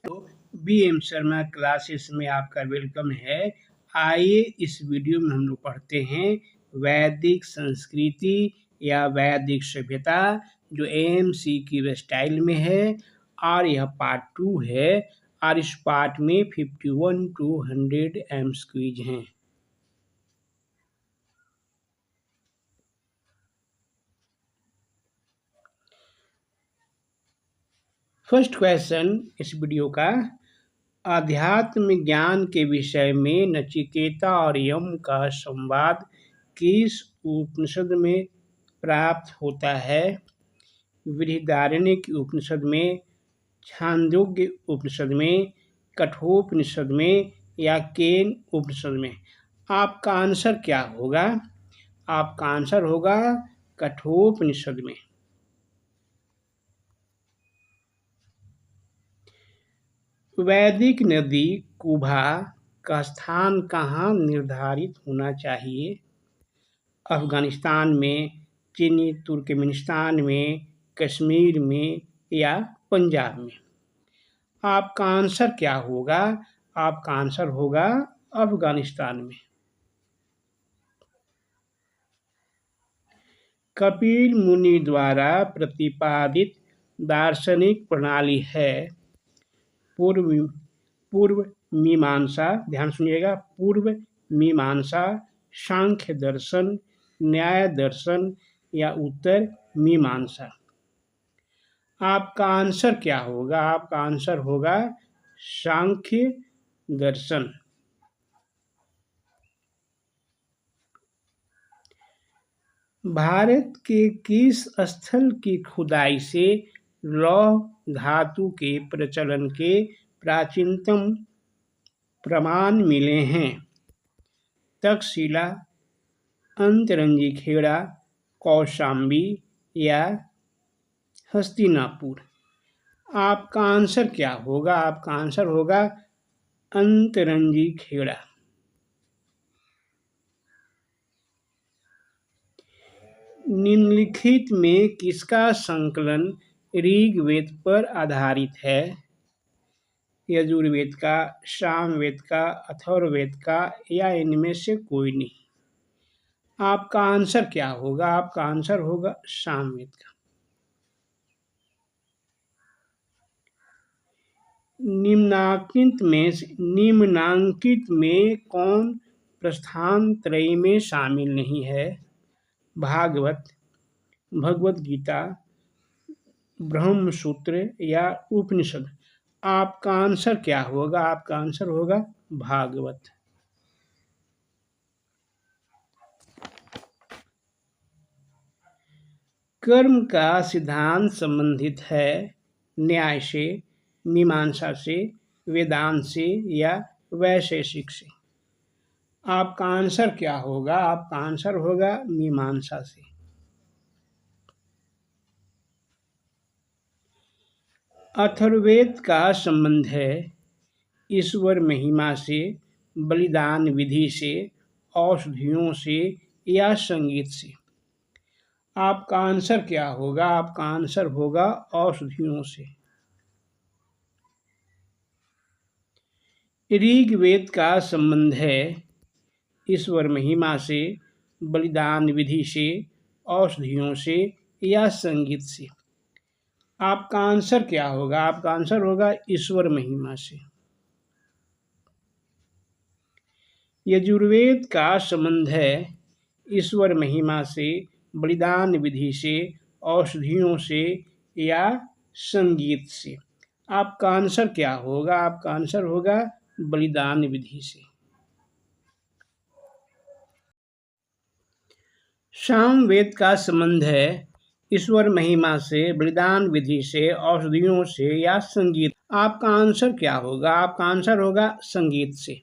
तो BM Sharma classes में आपका वेलकम है। आइए इस वीडियो में हम लोग पढ़ते हैं वैदिक संस्कृति या वैदिक सभ्यता, जो AMCQ स्टाइल में है और यह पार्ट 2 है और इस पार्ट में 51 to 100 MCQs हैं। फर्स्ट क्वेश्चन इस वीडियो का, अध्यात्म ज्ञान के विषय में नचिकेता और यम का संवाद किस उपनिषद में प्राप्त होता है? बृहदारण्यक उपनिषद में, छांदोग्य उपनिषद में, कठोपनिषद में या केन उपनिषद में? आपका आंसर क्या होगा? आपका आंसर होगा कठोपनिषद में। वैदिक नदी कुभा का स्थान कहाँ निर्धारित होना चाहिए? अफगानिस्तान में, चीनी तुर्कमेनिस्तान में, कश्मीर में या पंजाब में? आपका आंसर क्या होगा? आपका आंसर होगा अफगानिस्तान में। कपिल मुनि द्वारा प्रतिपादित दार्शनिक प्रणाली है पूर्व मीमांसा। ध्यान सुनिएगा, पूर्व मीमांसा, सांख्य दर्शन, न्याय दर्शन या उत्तर मीमांसा? आपका आंसर क्या होगा? आपका आंसर होगा सांख्य दर्शन। भारत के किस स्थल की खुदाई से लौह धातु के प्रचलन के प्राचीनतम प्रमाण मिले हैं? तक्षशिला, अंतरंगी खेड़ा, कौशाम्बी या हस्तिनापुर? आपका आंसर क्या होगा? आपका आंसर होगा अंतरंगी खेड़ा। निम्नलिखित में किसका संकलन ऋग्वेद पर आधारित है? यजुर्वेद का, सामवेद का, अथर्ववेद का या इनमें से कोई नहीं? आपका आंसर क्या होगा? आपका आंसर होगा सामवेद का। निम्नांकित में कौन प्रस्थान त्रयी में शामिल नहीं है? भागवत, भगवत गीता, ब्रह्मसूत्र या उपनिषद? आपका आंसर क्या होगा? आपका आंसर होगा भागवत। कर्म का सिद्धांत संबंधित है न्याय से, मीमांसा से, वेदांत से या वैशेषिक से? आपका आंसर क्या होगा? आपका आंसर होगा मीमांसा से। अथर्ववेद का संबंध है ईश्वर महिमा से, बलिदान विधि से, औषधियों से या संगीत से? आपका आंसर क्या होगा? आपका आंसर होगा औषधियों से। ऋग्वेद का संबंध है ईश्वर महिमा से, बलिदान विधि से, औषधियों से या संगीत से? आपका आंसर क्या होगा? आपका आंसर होगा ईश्वर महिमा से। यजुर्वेद का संबंध है ईश्वर महिमा से, बलिदान विधि से, औषधियों से या संगीत से? आपका आंसर क्या होगा? आपका आंसर होगा बलिदान विधि से। सामवेद का संबंध है ईश्वर महिमा से, बलिदान विधि से, औषधियों से या संगीत? आपका आंसर क्या होगा? आपका आंसर होगा संगीत से।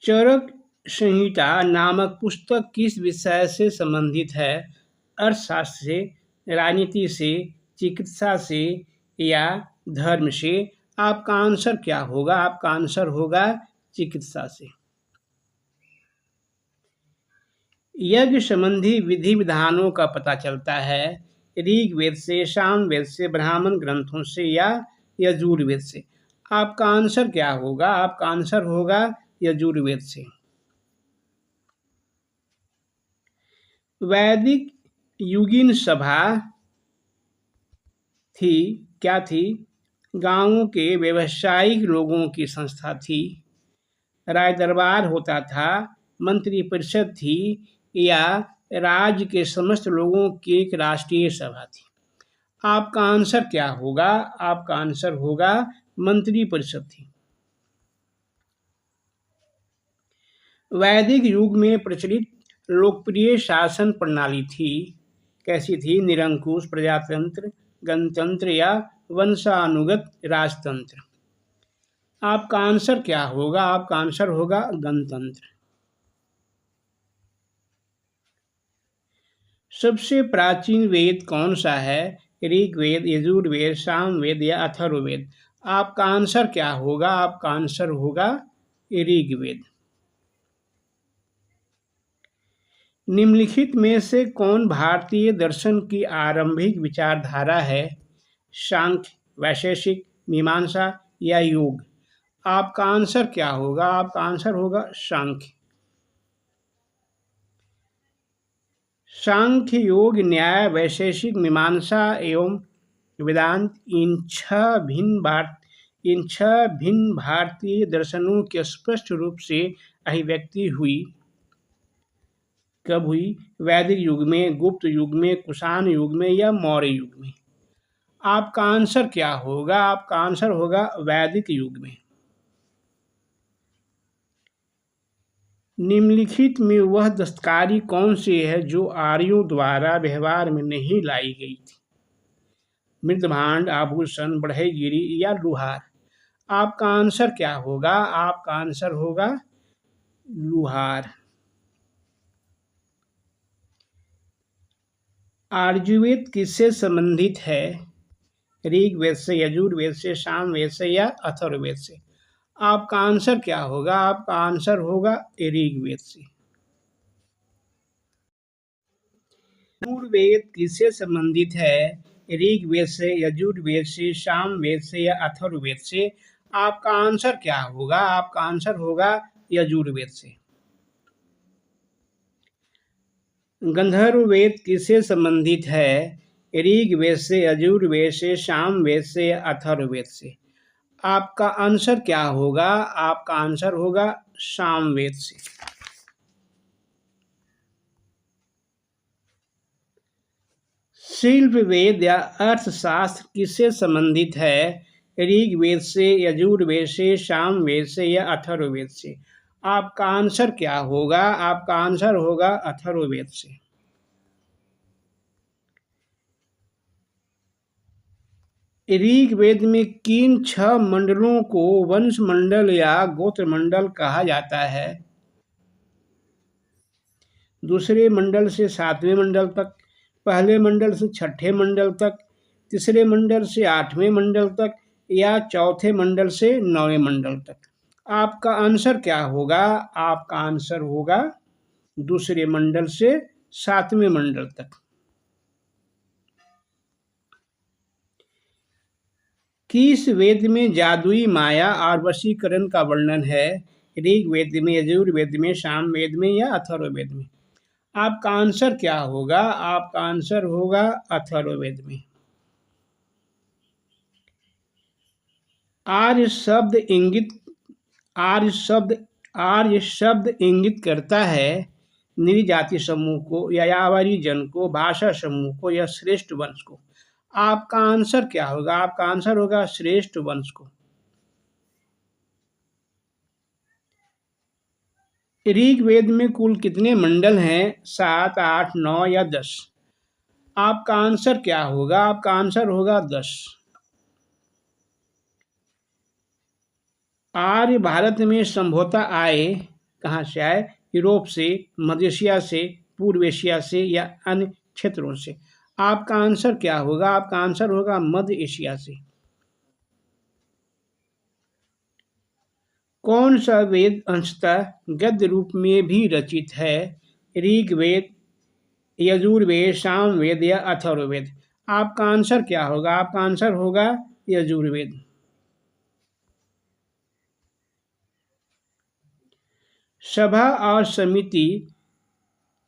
चरक संहिता नामक पुस्तक किस विषय से संबंधित है? अर्थशास्त्र से, राजनीति से, चिकित्सा से या धर्म से? आपका आंसर क्या होगा? आपका आंसर होगा चिकित्सा से। यज्ञ संबंधी विधि विधानों का पता चलता है ऋग्वेद से, सामवेद से, ब्राह्मण ग्रंथों से या यजुर्वेद से? आपका आंसर क्या होगा? आपका आंसर होगा यजुर्वेद से। वैदिक युगीन सभा थी, क्या थी? गांवों के व्यावसायिक लोगों की संस्था थी, राय दरबार होता था, मंत्री परिषद थी, या राज्य के समस्त लोगों की एक राष्ट्रीय सभा थी? आपका आंसर क्या होगा? आपका आंसर होगा मंत्री परिषद थी। वैदिक युग में प्रचलित लोकप्रिय शासन प्रणाली थी, कैसी थी? निरंकुश, प्रजातंत्र, गणतंत्र या वंशानुगत राजतंत्र? आपका आंसर क्या होगा? आपका आंसर होगा गणतंत्र। सबसे प्राचीन वेद कौन सा है? ऋग्वेद, यजुर्वेद, सामवेद या अथर्ववेद? आपका आंसर क्या होगा? आपका आंसर होगा ऋग्वेद। निम्नलिखित में से कौन भारतीय दर्शन की आरंभिक विचारधारा है? सांख्य, वैशेषिक, मीमांसा या योग? आपका आंसर क्या होगा? आपका आंसर होगा सांख्य। सांख्य, योग, न्याय, वैशेषिक, मीमांसा एवं वेदांत इन छह भिन्न भारतीय दर्शनों की स्पष्ट रूप से अभिव्यक्ति हुई कब हुई? वैदिक युग में, गुप्त युग में, कुषाण युग में या मौर्य युग में? आपका आंसर क्या होगा? आपका आंसर होगा वैदिक युग में। निम्नलिखित में वह दस्तकारी कौन सी है जो आर्यों द्वारा व्यवहार में नहीं लाई गई थी? मृदभांड, आभूषण, बढ़ईगिरी या लुहार? आपका आंसर क्या होगा? आपका आंसर होगा लुहार। आर्युवेद किससे संबंधित है? ऋग्वेद से, यजुर्वेद से, सामवेद से या अथर्ववेद से? आपका आंसर क्या होगा? आपका आंसर होगा ऋग्वेद से। यजुर्वेद किससे संबंधित है? ऋग्वेद से, यजुर्वेद से, सामवेद से या अथर्ववेद से? आपका आंसर क्या होगा? आपका आंसर होगा यजुर्वेद से। गंधर्व वेद किससे संबंधित है? ऋग्वेद से, यजुर्वेद से, सामवेद से या अथर्ववेद से? आपका आंसर क्या होगा? आपका आंसर होगा सामवेद से। शिल्प वेद या अर्थशास्त्र किससे संबंधित है? ऋग्वेद से, यजुर्वेद से, सामवेद से या अथर्ववेद से? आपका आंसर क्या होगा? आपका आंसर होगा अथर्ववेद से। ऋग्वेद में किन 6 मंडलों को वंश मंडल या गोत्र मंडल कहा जाता है? दूसरे मंडल से 7वें मंडल तक, पहले मंडल से 6ठे मंडल तक, तीसरे मंडल से 8वें मंडल तक या चौथे मंडल से 9वें मंडल तक? आपका आंसर क्या होगा? आपका आंसर होगा दूसरे मंडल से 7वें मंडल तक। किस वेद में जादुई माया और वशीकरण का वर्णन है? ऋग्वेद में, यजुर्वेद में, सामवेद में या अथर्ववेद में? आपका आंसर क्या होगा? आपका आंसर होगा अथर्ववेद में। आर्य शब्द इंगित करता है नृजाति समूह को, यायावरी जन को, भाषा समूह को या श्रेष्ठ वंश को? आपका आंसर क्या होगा? आपका आंसर होगा श्रेष्ठ वंश को। ऋग्वेद में कुल कितने मंडल हैं? 7, 8, 9 या 10? आपका आंसर क्या होगा? आपका आंसर होगा 10। आर्य भारत में संभवतः आए, कहाँ से आए? यूरोप से, मध्य एशिया से, पूर्व एशिया से या अन्य क्षेत्रों से? आपका आंसर क्या होगा? आपका आंसर होगा मध्य एशिया से। कौन सा वेद अंशतः गद्य रूप में भी रचित है? ऋग्वेद, यजुर्वेद, सामवेद या अथर्ववेद? आपका आंसर क्या होगा? आपका आंसर होगा यजुर्वेद। सभा और समिति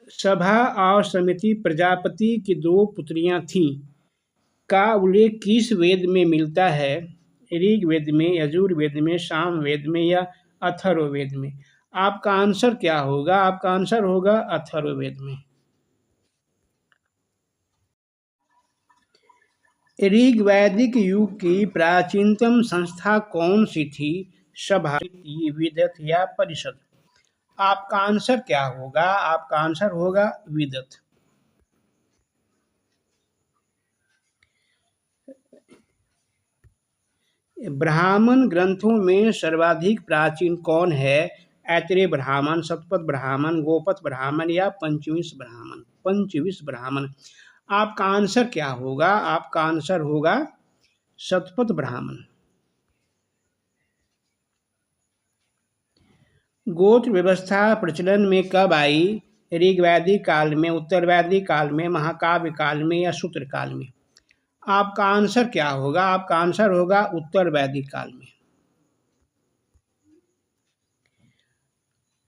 सभा और समिति प्रजापति की दो पुत्रियां थीं का उल्लेख किस वेद में मिलता है? ऋग्वेद में, यजुर्वेद में, सामवेद में या अथर्ववेद में? आपका आंसर क्या होगा? आपका आंसर होगा अथर्ववेद में। ऋग्वैदिक युग की प्राचीनतम संस्था कौन सी थी? सभा, विदत या परिषद? आपका आंसर क्या होगा? आपका आंसर होगा विदत। ब्राह्मण ग्रंथों में सर्वाधिक प्राचीन कौन है? ऐतरेय ब्राह्मण, शतपथ ब्राह्मण, गोपथ ब्राह्मण या पंचविंश ब्राह्मण? पंचविंश ब्राह्मण। आपका आंसर क्या होगा? आपका आंसर होगा शतपथ ब्राह्मण। गोत्र व्यवस्था प्रचलन में कब आई? ऋग्वैदिक काल में, उत्तरवैदिक काल में, महाकाव्य काल में या सूत्र काल में? आपका आंसर क्या होगा? आपका आंसर होगा उत्तरवैदिक काल में।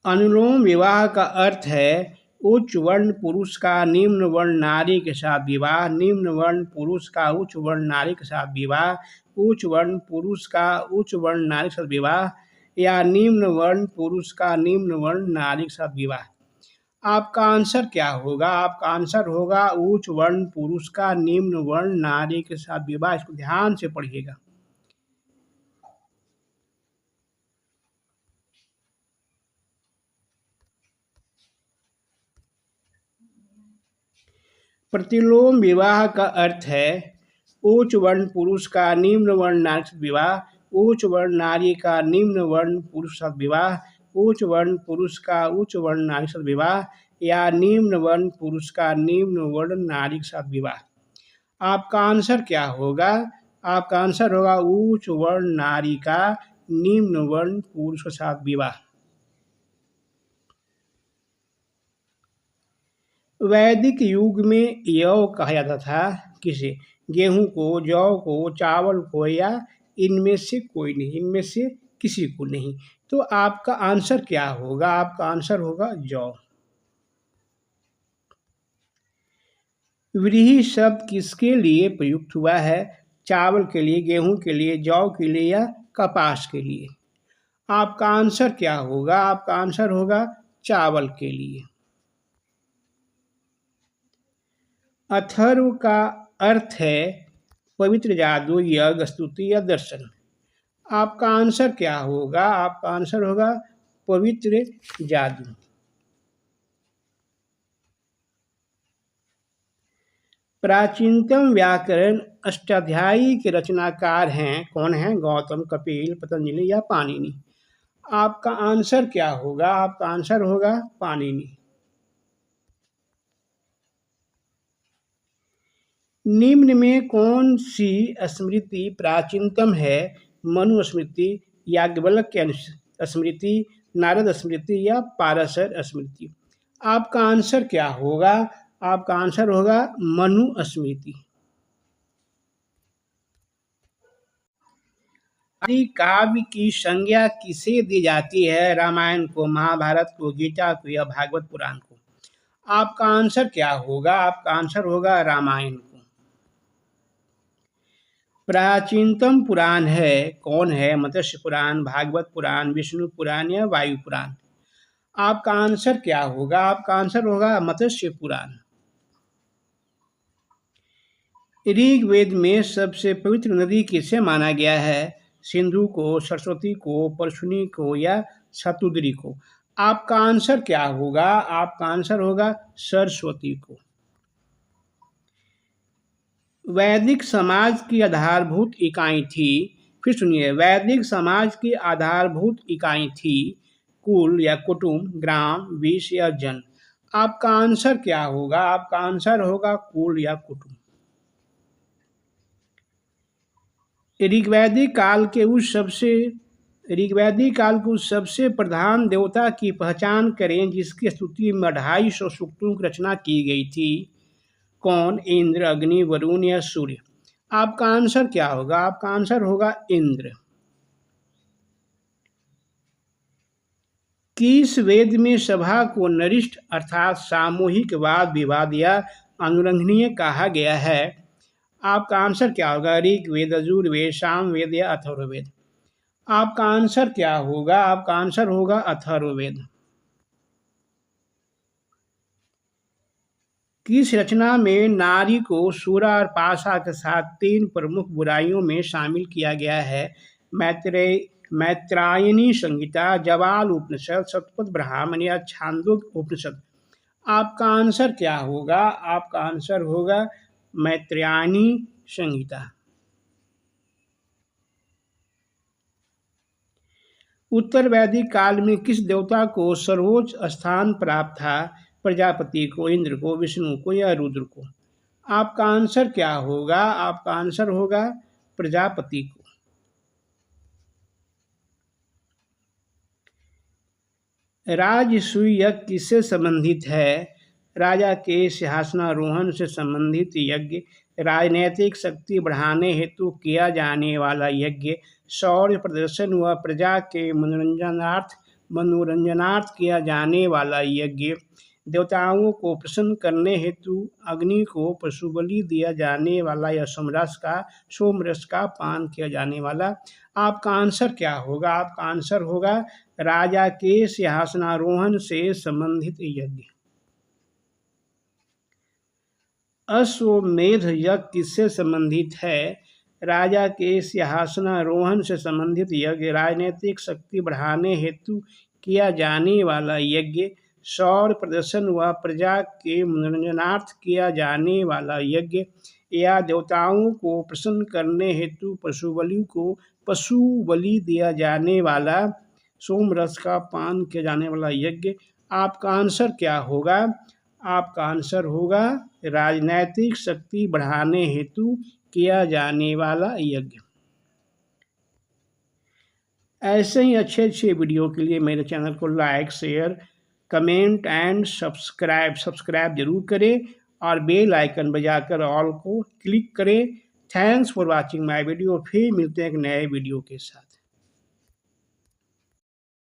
अनुलोम विवाह का अर्थ है उच्च वर्ण पुरुष का निम्न वर्ण नारी के साथ विवाह, निम्न वर्ण पुरुष का उच्च वर्ण नारी के साथ विवाह, उच्च वर्ण पुरुष का उच्च वर्ण नारी के साथ विवाह या निम्न वर्ण पुरुष का निम्न वर्ण नारी के साथ विवाह? आपका आंसर क्या होगा? आपका आंसर होगा उच्च वर्ण पुरुष का निम्न वर्ण नारी के साथ विवाह। इसको ध्यान से पढ़िएगा। प्रतिलोम विवाह का अर्थ है उच्च वर्ण पुरुष का निम्न वर्ण नारी से विवाह, उच्च वर्ण नारी का निम्न वर्ण पुरुष के साथ विवाह, उच्च वर्ण पुरुष का उच्च वर्ण नारी के साथ विवाह या निम्न वर्ण पुरुष का निम्न वर्ण नारी के साथ विवाह? आपका आंसर क्या होगा? आपका आंसर होगा उच्च वर्ण नारी का निम्न वर्ण पुरुष के साथ विवाह। वैदिक युग में यौ कहा जाता था किसे? गेहूं को, जौ को, चावल को या इनमें से कोई नहीं, इनमें से किसी को नहीं? तो आपका आंसर क्या होगा? आपका आंसर होगा जौ। व्रीहि शब्द किसके लिए प्रयुक्त हुआ है? चावल के लिए, गेहूं के लिए, जौ के लिए या कपास के लिए? आपका आंसर क्या होगा? आपका आंसर होगा चावल के लिए। अथर्व का अर्थ है पवित्र जादू, यज्ञ, स्तुति या दर्शन। आपका आंसर क्या होगा? आपका आंसर होगा पवित्र जादू। प्राचीनतम व्याकरण अष्टाध्यायी के रचनाकार हैं कौन हैं? गौतम, कपिल, पतंजलि या पाणिनि? आपका आंसर क्या होगा? आपका आंसर होगा पाणिनि। निम्न में कौन सी स्मृति प्राचीनतम है? मनु स्मृति, याज्ञवल्क्य स्मृति, नारद स्मृति या पाराशर स्मृति? आपका आंसर क्या होगा? आपका आंसर होगा मनु स्मृति। आदि काव्य की संज्ञा किसे दी जाती है? रामायण को, महाभारत को, गीता को या भागवत पुराण को? आपका आंसर क्या होगा? आपका आंसर होगा रामायण को। प्राचीनतम पुराण है कौन है? मत्स्य पुराण, भागवत पुराण, विष्णु पुराण या वायु पुराण? आपका आंसर क्या होगा? आपका आंसर होगा मत्स्य पुराण। ऋग्वेद में सबसे पवित्र नदी किसे माना गया है? सिंधु को, सरस्वती को, परशुनी को या शतुद्री को? आपका आंसर क्या होगा? आपका आंसर होगा सरस्वती को। वैदिक समाज की आधारभूत इकाई थी, फिर सुनिए, वैदिक समाज की आधारभूत इकाई थी कुल या कुटुंब, ग्राम, विष या जन? आपका आंसर क्या होगा? आपका आंसर होगा कुल या कुटुंब। ऋग्वैदिक काल के उस सबसे प्रधान देवता की पहचान करें जिसकी स्तुति में 250 सूक्तों की रचना की गई थी। कौन? इंद्र, अग्नि, वरुण या सूर्य? आपका आंसर क्या होगा? आपका आंसर होगा इंद्र। किस वेद में सभा को नरिष्ठ अर्थात सामूहिक वाद विवाद या अनुरंघनीय कहा गया है? आपका आंसर क्या होगा? ऋग्वेद, यजुर्वेद, सामवेद या अथर्ववेद? आपका आंसर क्या होगा? आपका आंसर होगा अथर्ववेद। किस रचना में नारी को सूरा और पाशा के साथ 3 प्रमुख बुराइयों में शामिल किया गया है? मैत्रायणी संहिता, जवाल उपनिषद, शतपथ ब्राह्मण या छांदोग्य उपनिषद? आपका आंसर क्या होगा? आपका आंसर होगा मैत्रायणी संहिता। उत्तर वैदिक काल में किस देवता को सर्वोच्च स्थान प्राप्त था? प्रजापति को, इंद्र को, विष्णु को या रुद्र को? आपका आंसर क्या होगा? आपका आंसर होगा प्रजापति को। राजसूय यज्ञ किससे संबंधित है? राजा के सिंहासनारोहण से संबंधित यज्ञ, राजनैतिक शक्ति बढ़ाने हेतु किया जाने वाला यज्ञ, शौर्य प्रदर्शन व प्रजा के मनोरंजनार्थ किया जाने वाला यज्ञ, देवताओं को प्रसन्न करने हेतु अग्नि को पशु बलि दिया जाने वाला या सोमरस का पान किया जाने वाला? आपका आंसर क्या होगा? आपका आंसर होगा राजा के सिंहासनारोहण से संबंधित यज्ञ। अश्वमेध यज्ञ किससे संबंधित है? राजा के सिंहासनारोहण से संबंधित यज्ञ, राजनीतिक शक्ति बढ़ाने हेतु किया जाने वाला यज्ञ, शौर्य प्रदर्शन व प्रजा के मनोरंजनार्थ किया जाने वाला यज्ञ, या देवताओं को प्रसन्न करने हेतु पशु बलि दिया जाने वाला, सोमरस का पान किया जाने वाला यज्ञ? आपका आंसर क्या होगा? आपका आंसर होगा राजनैतिक शक्ति बढ़ाने हेतु किया जाने वाला यज्ञ। ऐसे ही अच्छे वीडियो के लिए मेरे चैनल को like, share, comment and subscribe जरूर करें और बेल आइकन बजाकर ऑल को क्लिक करें। Thanks for watching my video. फिर मिलते हैं एक नए वीडियो के साथ।